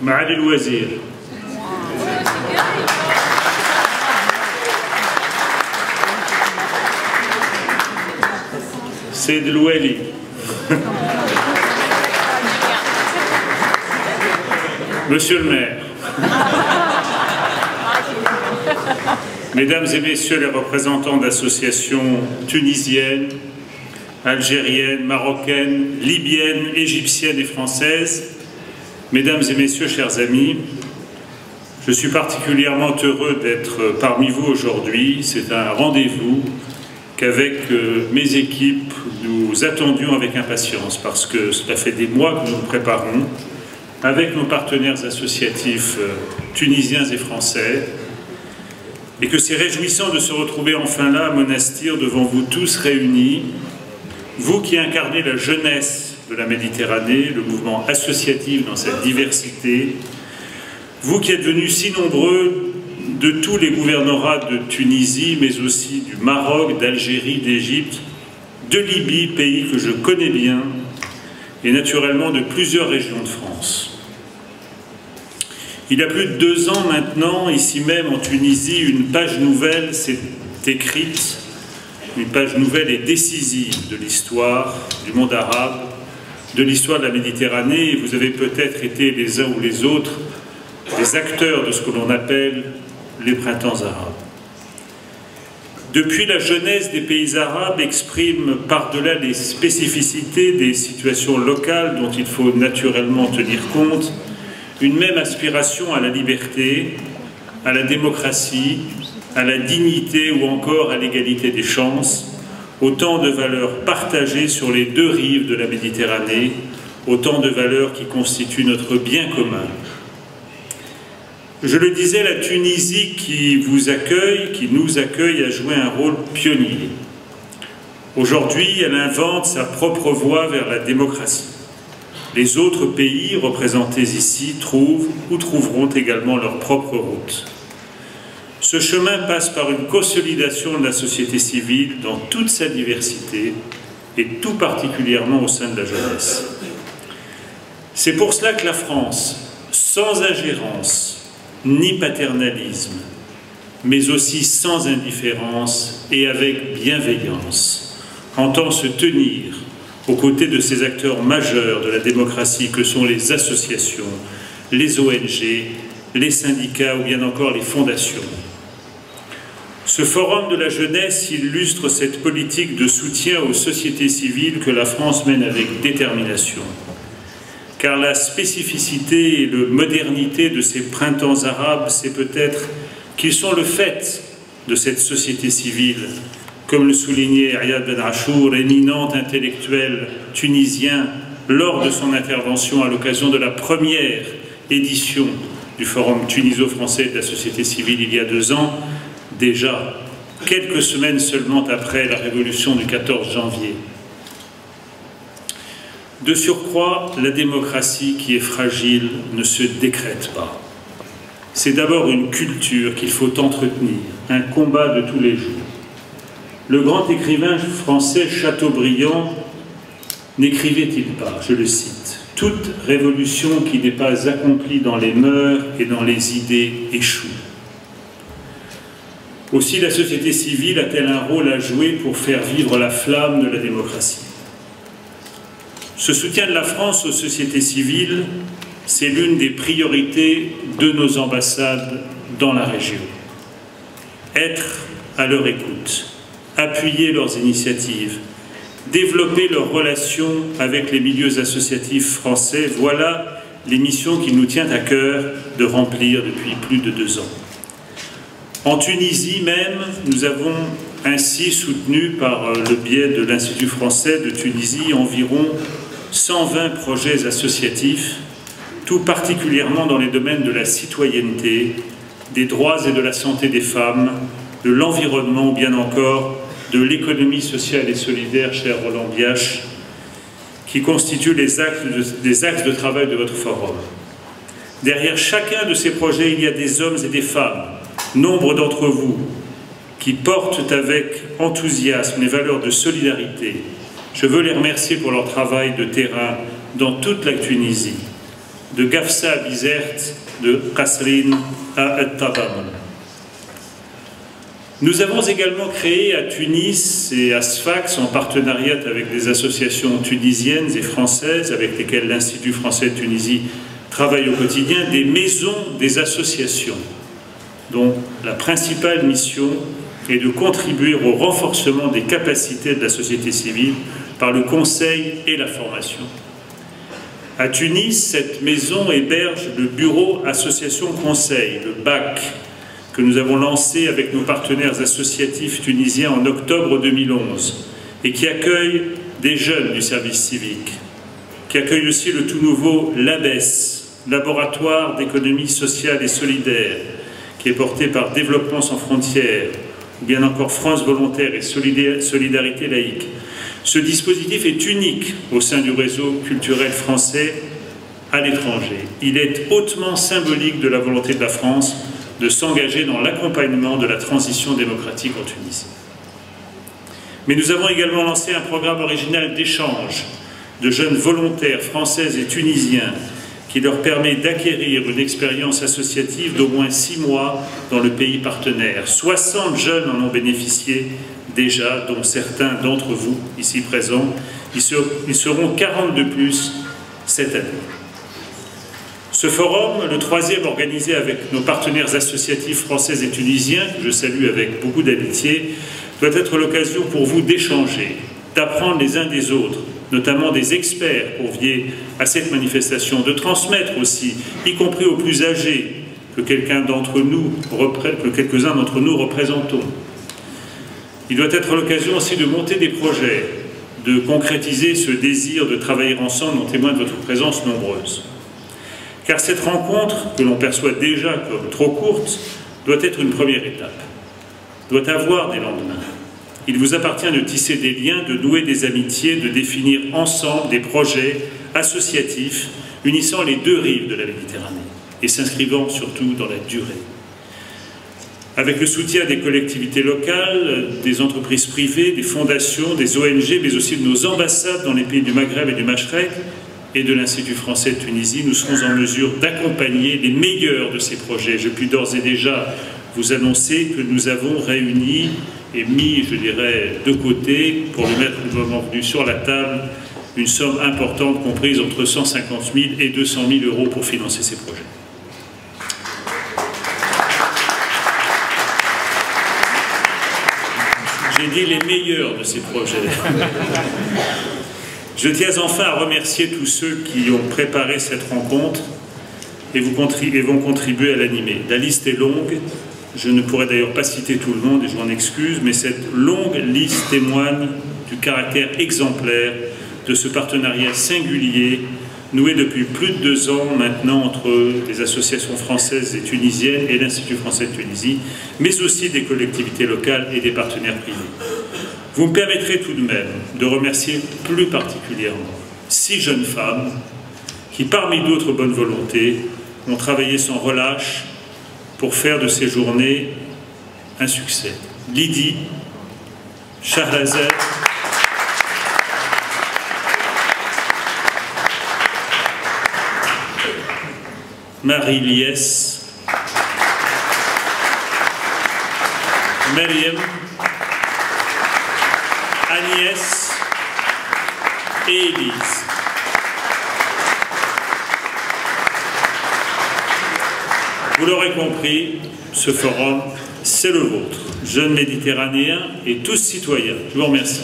معالي الوزير، سيد الوالي، Monsieur le maire, Mesdames et Messieurs les représentants d'associations tunisiennes, algériennes, marocaines, libyennes, égyptiennes et françaises, Mesdames et Messieurs, chers amis, je suis particulièrement heureux d'être parmi vous aujourd'hui. C'est un rendez-vous qu'avec mes équipes, nous attendions avec impatience parce que cela fait des mois que nous nous préparons avec nos partenaires associatifs tunisiens et français et que c'est réjouissant de se retrouver enfin là à Monastir devant vous tous réunis, vous qui incarnez la jeunesse de la Méditerranée, le mouvement associatif dans sa diversité, vous qui êtes venus si nombreux de tous les gouvernorats de Tunisie, mais aussi du Maroc, d'Algérie, d'Égypte, de Libye, pays que je connais bien, et naturellement de plusieurs régions de France. Il y a plus de 2 ans maintenant, ici même en Tunisie, une page nouvelle s'est écrite, une page nouvelle et décisive de l'histoire du monde arabe, de l'histoire de la Méditerranée, et vous avez peut-être été les uns ou les autres des acteurs de ce que l'on appelle les printemps arabes. Depuis, la jeunesse des pays arabes exprime par-delà les spécificités des situations locales dont il faut naturellement tenir compte, une même aspiration à la liberté, à la démocratie, à la dignité ou encore à l'égalité des chances, autant de valeurs partagées sur les 2 rives de la Méditerranée, autant de valeurs qui constituent notre bien commun. Je le disais, la Tunisie qui vous accueille, qui nous accueille, a joué un rôle pionnier. Aujourd'hui, elle invente sa propre voie vers la démocratie. Les autres pays représentés ici trouvent ou trouveront également leur propre route. Ce chemin passe par une consolidation de la société civile dans toute sa diversité et tout particulièrement au sein de la jeunesse. C'est pour cela que la France, sans ingérence ni paternalisme, mais aussi sans indifférence et avec bienveillance, entend se tenir aux côtés de ces acteurs majeurs de la démocratie que sont les associations, les ONG, les syndicats ou bien encore les fondations. Ce forum de la jeunesse illustre cette politique de soutien aux sociétés civiles que la France mène avec détermination. Car la spécificité et la modernité de ces printemps arabes, c'est peut-être qu'ils sont le fait de cette société civile, comme le soulignait Riyad Ben Achour, éminent intellectuel tunisien, lors de son intervention à l'occasion de la première édition du Forum tuniso-français de la société civile il y a 2 ans, déjà quelques semaines seulement après la révolution du 14 janvier. De surcroît, la démocratie qui est fragile ne se décrète pas. C'est d'abord une culture qu'il faut entretenir, un combat de tous les jours. Le grand écrivain français Chateaubriand n'écrivait-il pas, je le cite, « Toute révolution qui n'est pas accomplie dans les mœurs et dans les idées échoue ». Aussi la société civile a-t-elle un rôle à jouer pour faire vivre la flamme de la démocratie. Ce soutien de la France aux sociétés civiles, c'est l'une des priorités de nos ambassades dans la région. Être à leur écoute, appuyer leurs initiatives, développer leurs relations avec les milieux associatifs français, voilà les missions qu'il nous tient à cœur de remplir depuis plus de 2 ans. En Tunisie même, nous avons ainsi soutenu par le biais de l'Institut français de Tunisie environ 120 projets associatifs, tout particulièrement dans les domaines de la citoyenneté, des droits et de la santé des femmes, de l'environnement ou bien encore de l'économie sociale et solidaire, cher Roland Biache, qui constituent les axes de travail de votre forum. Derrière chacun de ces projets, il y a des hommes et des femmes, nombre d'entre vous, qui portent avec enthousiasme les valeurs de solidarité. Je veux les remercier pour leur travail de terrain dans toute la Tunisie, de Gafsa Bizert, de Qasrin à At-Tabamun. Nous avons également créé à Tunis et à Sfax, en partenariat avec des associations tunisiennes et françaises avec lesquelles l'Institut français de Tunisie travaille au quotidien, des maisons des associations, dont la principale mission est de contribuer au renforcement des capacités de la société civile par le conseil et la formation. À Tunis, cette maison héberge le bureau Association Conseil, le BAC, que nous avons lancé avec nos partenaires associatifs tunisiens en octobre 2011 et qui accueille des jeunes du service civique, qui accueille aussi le tout nouveau LABES, Laboratoire d'économie sociale et solidaire, qui est porté par Développement sans frontières, ou bien encore France Volontaire et Solidarité laïque. Ce dispositif est unique au sein du réseau culturel français à l'étranger. Il est hautement symbolique de la volonté de la France de s'engager dans l'accompagnement de la transition démocratique en Tunisie. Mais nous avons également lancé un programme original d'échange de jeunes volontaires françaises et tunisiens qui leur permet d'acquérir une expérience associative d'au moins 6 mois dans le pays partenaire. 60 jeunes en ont bénéficié déjà, dont certains d'entre vous ici présents. Ils seront 40 de plus cette année. Ce forum, le 3e organisé avec nos partenaires associatifs français et tunisiens, que je salue avec beaucoup d'amitié, doit être l'occasion pour vous d'échanger, d'apprendre les uns des autres, notamment des experts conviés à cette manifestation, de transmettre aussi, y compris aux plus âgés, que quelques-uns d'entre nous représentons. Il doit être l'occasion aussi de monter des projets, de concrétiser ce désir de travailler ensemble dont témoigne votre présence nombreuse. Car cette rencontre, que l'on perçoit déjà comme trop courte, doit être une première étape, doit avoir des lendemains. Il vous appartient de tisser des liens, de nouer des amitiés, de définir ensemble des projets associatifs unissant les deux rives de la Méditerranée et s'inscrivant surtout dans la durée. Avec le soutien des collectivités locales, des entreprises privées, des fondations, des ONG, mais aussi de nos ambassades dans les pays du Maghreb et du Machrek et de l'Institut français de Tunisie, nous serons en mesure d'accompagner les meilleurs de ces projets. Je puis d'ores et déjà vous annoncer que nous avons réuni et mis, je dirais, de côté, pour le mettre le moment venu sur la table, une somme importante comprise entre 150 000 et 200 000 euros pour financer ces projets. J'ai dit les meilleurs de ces projets. Je tiens enfin à remercier tous ceux qui ont préparé cette rencontre et vont contribuer à l'animer. La liste est longue. Je ne pourrais d'ailleurs pas citer tout le monde et je m'en excuse, mais cette longue liste témoigne du caractère exemplaire de ce partenariat singulier noué depuis plus de 2 ans maintenant entre les associations françaises et tunisiennes et l'Institut français de Tunisie, mais aussi des collectivités locales et des partenaires privés. Vous me permettrez tout de même de remercier plus particulièrement 6 jeunes femmes qui, parmi d'autres bonnes volontés, ont travaillé sans relâche pour faire de ces journées un succès. Lydie, Shahrazad, Marie-Liès, Myriam, Agnès et Élise. Vous l'aurez compris, ce forum, c'est le vôtre. Jeunes méditerranéens et tous citoyens. Je vous remercie.